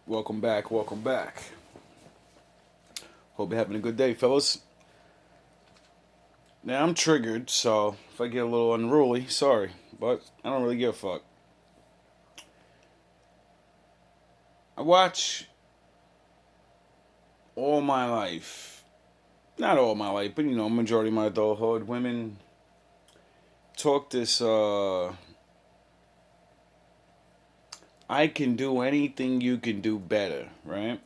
Welcome back, welcome back. Hope you're having a good day, fellas. Now, I'm triggered, so if I get a little unruly, sorry, but I don't really give a fuck. I watch all my life, not all my life, but majority of my adulthood, women talk this, I can do anything you can do better, right?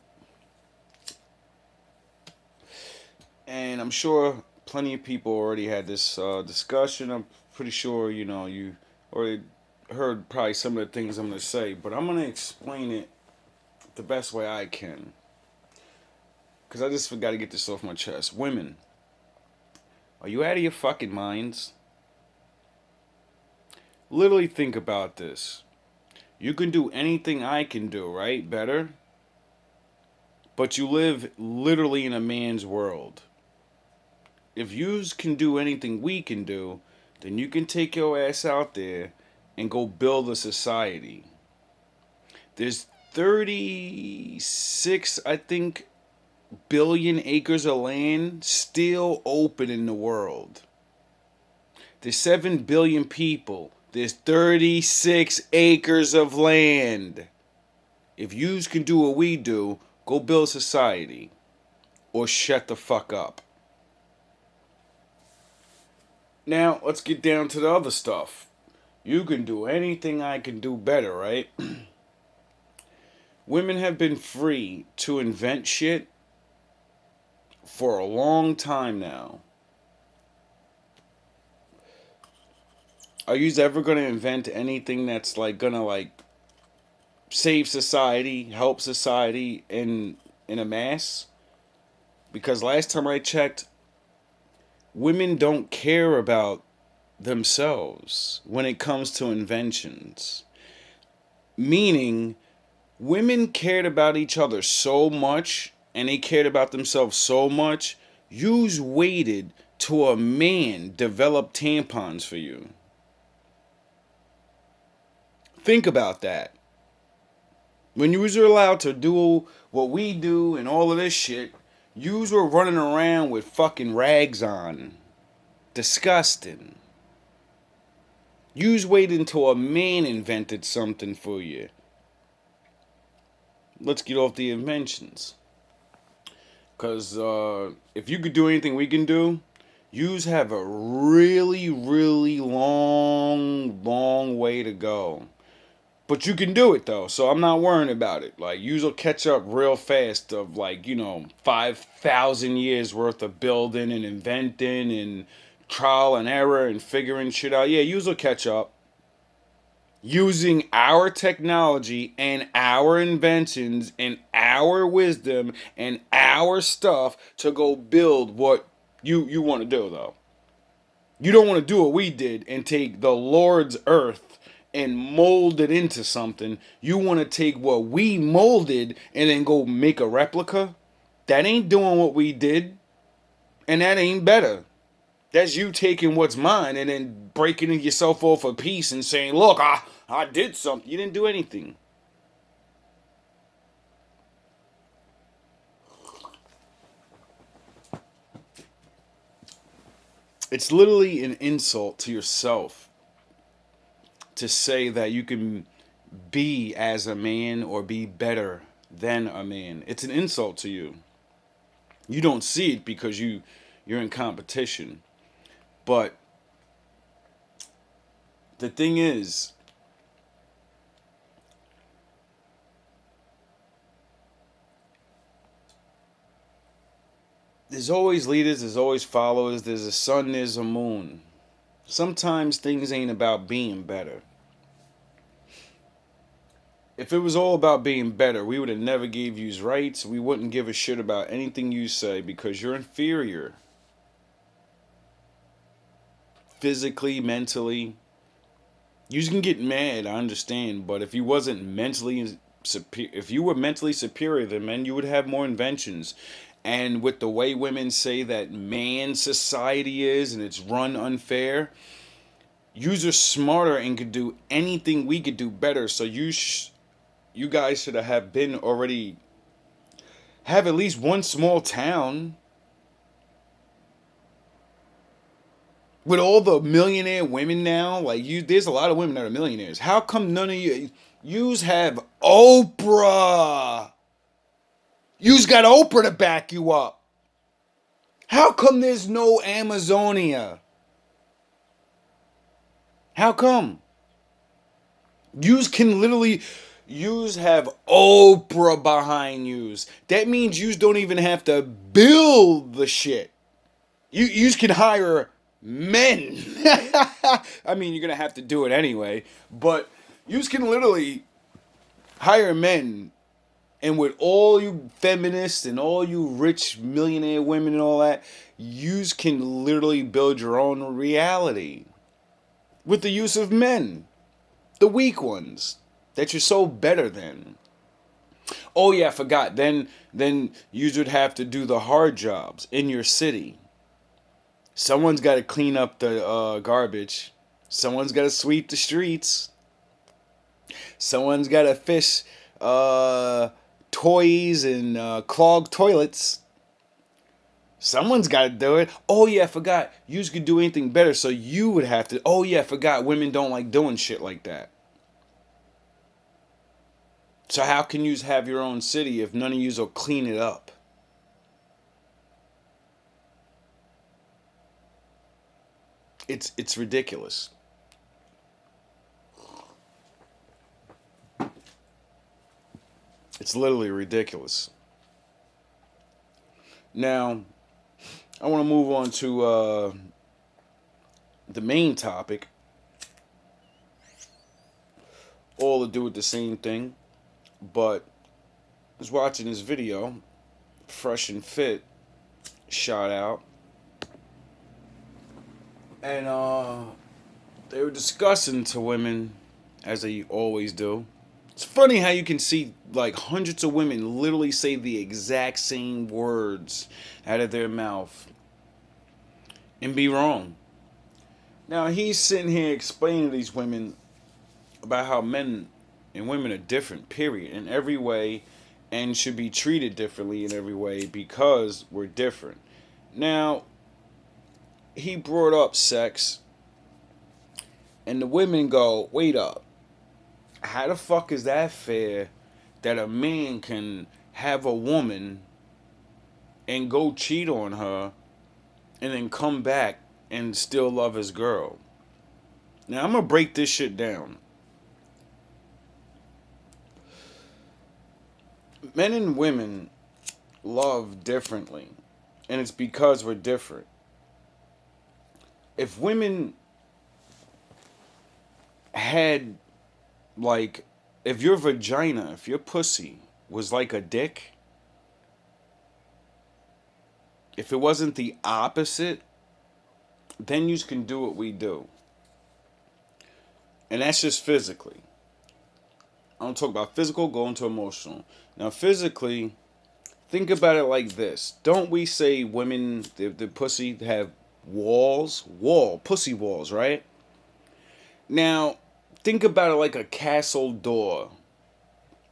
And I'm sure plenty of people already had this discussion. I'm pretty sure, you already heard probably some of the things I'm going to say, but I'm going to explain it the best way I can. Because I just got to get this off my chest. Women, are you out of your fucking minds? Literally think about this. You can do anything I can do, right? Better. But you live literally in a man's world. If you can do anything we can do, then you can take your ass out there and go build a society. There's 36, I think, billion acres of land still open in the world. There's 7 billion people. There's 36 acres of land. If yous can do what we do, go build society. Or shut the fuck up. Now, let's get down to the other stuff. You can do anything I can do better, right? Women have been free to invent shit for a long time now. Are you ever gonna invent anything that's gonna save society, help society in a mass? Because last time I checked, women don't care about themselves when it comes to inventions. Meaning, women cared about each other so much and they cared about themselves so much, yous waited till a man developed tampons for you. Think about that. When you were allowed to do what we do and all of this shit, yous were running around with fucking rags on. Disgusting. Yous waited until a man invented something for you. Let's get off the inventions. Because if you could do anything we can do, yous have a really, really long way to go. But you can do it though, so I'm not worrying about it. Yous will catch up real fast of 5,000 years worth of building and inventing and trial and error and figuring shit out. Yeah, yous will catch up. Using our technology and our inventions and our wisdom and our stuff to go build what you want to do though. You don't want to do what we did and take the Lord's earth and mold it into something. You want to take what we molded and then go make a replica. That ain't doing what we did. And that ain't better. That's you taking what's mine and then breaking yourself off a piece and saying, look, I did something. You didn't do anything. It's literally an insult to yourself to say that you can be as a man or be better than a man. It's an insult to you. You don't see it because you're in competition. But the thing is, there's always leaders, there's always followers, there's a sun, there's a moon. Sometimes things ain't about being better. If it was all about being better, we would have never gave yous rights. We wouldn't give a shit about anything you say because you're inferior. Physically, mentally. You can get mad, I understand, but if you wasn't mentally if you were mentally superior than men, you would have more inventions. And with the way women say that man society is and it's run unfair, yous are smarter and could do anything we could do better. So you guys should have been already have at least one small town with all the millionaire women now. Like you, there's a lot of women that are millionaires. How come none of yous have Oprah? Yous got Oprah to back you up. How come there's no Amazonia? How come? Yous can literally, yous have Oprah behind yous. That means yous don't even have to build the shit. Yous can hire men. I mean, you're gonna have to do it anyway, but yous can literally hire men. And with all you feminists and all you rich millionaire women and all that, yous can literally build your own reality with the use of men, the weak ones that you're so better than. Oh yeah, I forgot. Then you would have to do the hard jobs in your city. Someone's got to clean up the garbage. Someone's got to sweep the streets. Someone's got to fish toys and clog toilets. Someone's got to do it. Oh yeah, I forgot. You could do anything better, so you would have to. Oh yeah, I forgot. Women don't like doing shit like that. So how can you have your own city if none of yous will clean it up? It's ridiculous. It's literally ridiculous. Now, I want to move on to the main topic. All to do with the same thing, but I was watching this video, Fresh and Fit, shot out, and they were discussing to women, as they always do. It's funny how you can see like hundreds of women literally say the exact same words out of their mouth and be wrong. Now he's sitting here explaining to these women about how men and women are different, period, in every way, and should be treated differently in every way because we're different. Now, he brought up sex, and the women go, wait up. How the fuck is that fair that a man can have a woman and go cheat on her and then come back and still love his girl? Now, I'm going to break this shit down. Men and women love differently, and it's because we're different. If women had, like, if your vagina, if your pussy was like a dick, if it wasn't the opposite, then you can do what we do. And that's just physically. I don't talk about physical, go into emotional. Now, physically, think about it like this. Don't we say women, the pussy, have walls? Pussy walls, right? Now, think about it like a castle door,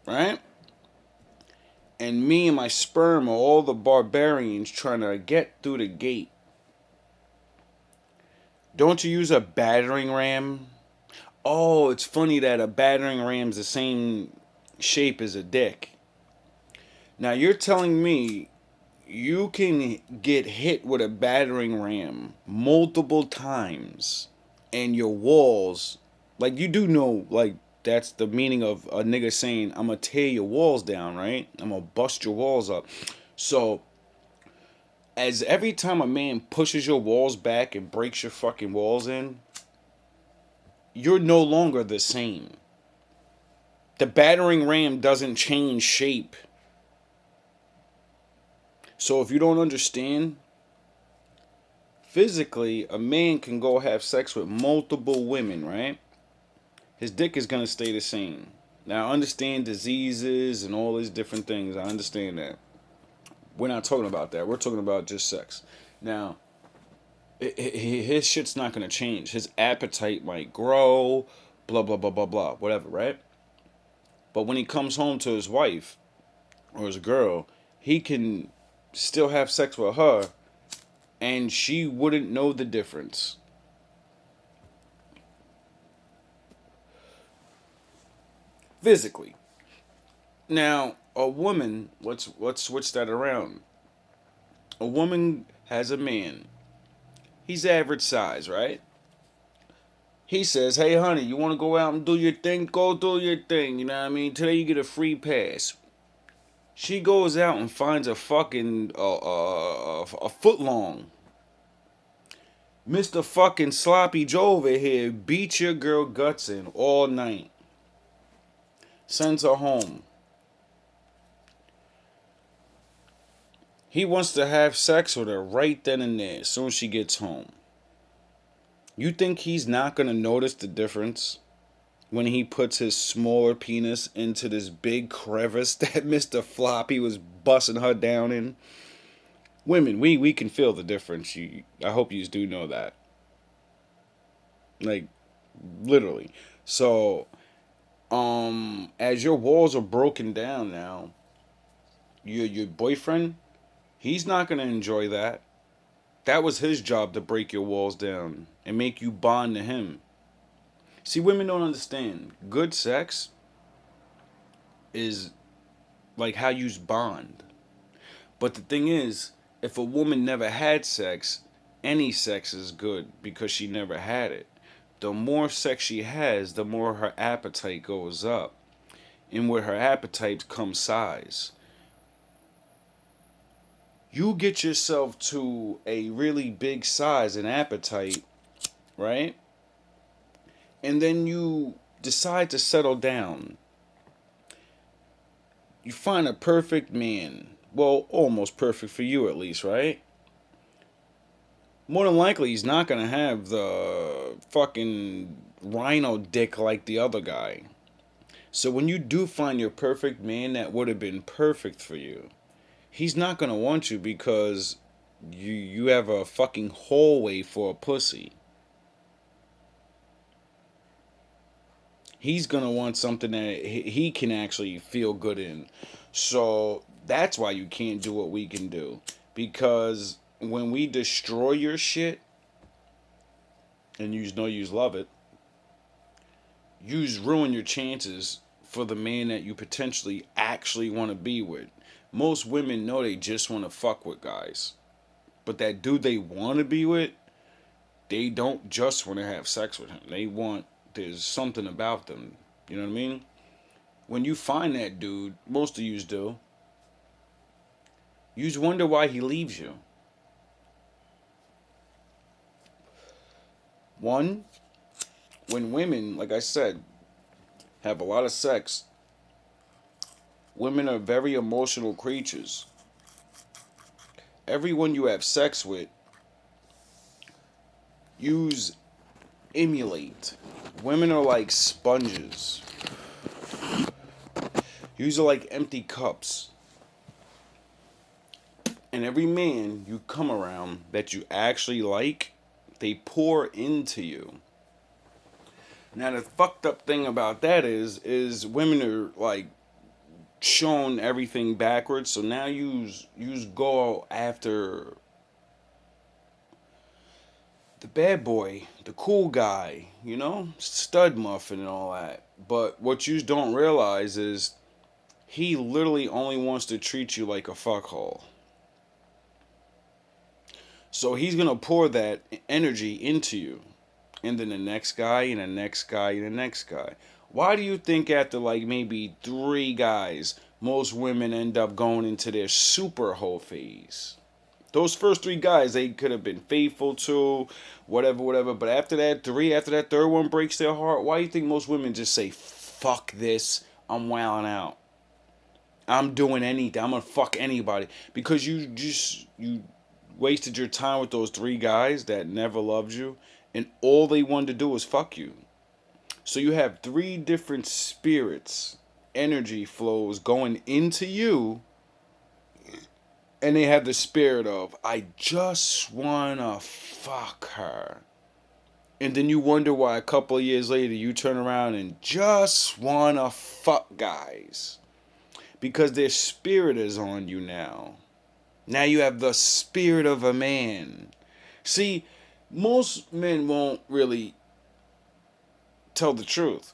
right? And me and my sperm are all the barbarians trying to get through the gate. Don't you use a battering ram? Oh, it's funny that a battering ram's the same shape as a dick. Now you're telling me you can get hit with a battering ram multiple times and your walls, like you do know, like that's the meaning of a nigga saying, I'm gonna tear your walls down, right? I'm gonna bust your walls up. So, as every time a man pushes your walls back and breaks your fucking walls in, you're no longer the same. The battering ram doesn't change shape. So if you don't understand, physically, a man can go have sex with multiple women, right? His dick is going to stay the same. Now, I understand diseases and all these different things. I understand that. We're not talking about that. We're talking about just sex. Now, his shit's not going to change. His appetite might grow, blah, blah, blah, blah, blah, whatever, right? But when he comes home to his wife or his girl, he can still have sex with her and she wouldn't know the difference. Physically. Now, a woman, let's switch that around. A woman has a man. He's average size, right? He says, "Hey, honey, you want to go out and do your thing? Go do your thing." You know what I mean? Today you get a free pass. She goes out and finds a fucking a foot long. Mr. fucking Sloppy Joe over here beats your girl guts in all night. Sends her home. He wants to have sex with her right then and there as soon as she gets home. You think he's not going to notice the difference when he puts his smaller penis into this big crevice that Mr. Floppy was busting her down in? Women, we can feel the difference. I hope you do know that. Like, literally. So, as your walls are broken down now, your boyfriend, he's not going to enjoy that. That was his job to break your walls down and make you bond to him. See, women don't understand. Good sex is like how you bond. But the thing is, if a woman never had sex, any sex is good because she never had it. The more sex she has, the more her appetite goes up. And with her appetite comes size. You get yourself to a really big size and appetite, right? And then you decide to settle down. You find a perfect man. Well, almost perfect for you at least, right? More than likely, he's not going to have the fucking rhino dick like the other guy. So when you do find your perfect man that would have been perfect for you, he's not going to want you because you have a fucking hallway for a pussy. He's going to want something that he can actually feel good in. So that's why you can't do what we can do. Because when we destroy your shit, and you know you love it, you ruin your chances for the man that you potentially actually want to be with. Most women know they just want to fuck with guys. But that dude they want to be with, they don't just want to have sex with him. They want, there's something about them. You know what I mean? When you find that dude, most of yous do, you just wonder why he leaves you. One, when women, like I said, have a lot of sex, women are very emotional creatures. Everyone you have sex with, use emulate. Women are like sponges. Yous are like empty cups. And every man you come around that you actually like, they pour into you. Now the fucked up thing about that is women are like shown everything backwards. So now you go after the bad boy, the cool guy, you know, stud muffin and all that. But what you don't realize is he literally only wants to treat you like a fuckhole. So he's gonna pour that energy into you, and then the next guy, and the next guy, and the next guy. Why do you think after like maybe 3 guys, most women end up going into their super hoe phase? Those first 3 guys, they could have been faithful to, whatever, whatever. But after that after that third one breaks their heart, why do you think most women just say, "Fuck this, I'm wilding out. I'm doing anything. I'm gonna fuck anybody," because you wasted your time with those 3 guys that never loved you, and all they wanted to do was fuck you. So you have 3 different spirits, energy flows going into you, and they have the spirit of, I just wanna fuck her. And then you wonder why a couple of years later you turn around and just wanna fuck guys. Because their spirit is on you now. Now you have the spirit of a man. See, most men won't really tell the truth.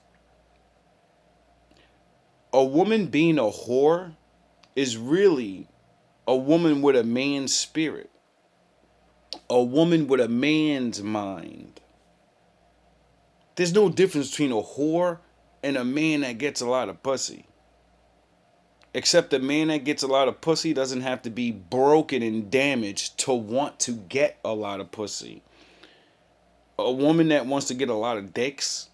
A woman being a whore is really a woman with a man's spirit. A woman with a man's mind. There's no difference between a whore and a man that gets a lot of pussy. Except the man that gets a lot of pussy doesn't have to be broken and damaged to want to get a lot of pussy. A woman that wants to get a lot of dicks,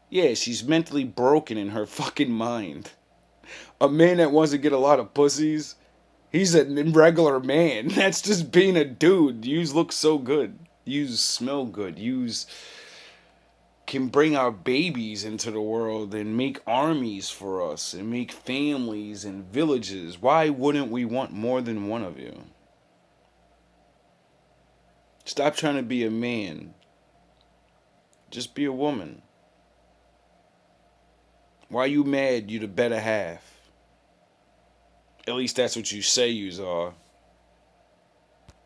yeah, she's mentally broken in her fucking mind. A man that wants to get a lot of pussies, he's a regular man. That's just being a dude. Yous look so good. Yous smell good. Yous can bring our babies into the world and make armies for us and make families and villages. Why wouldn't we want more than one of you? Stop trying to be a man. Just be a woman. Why you mad you the better half? At least that's what you say yous are.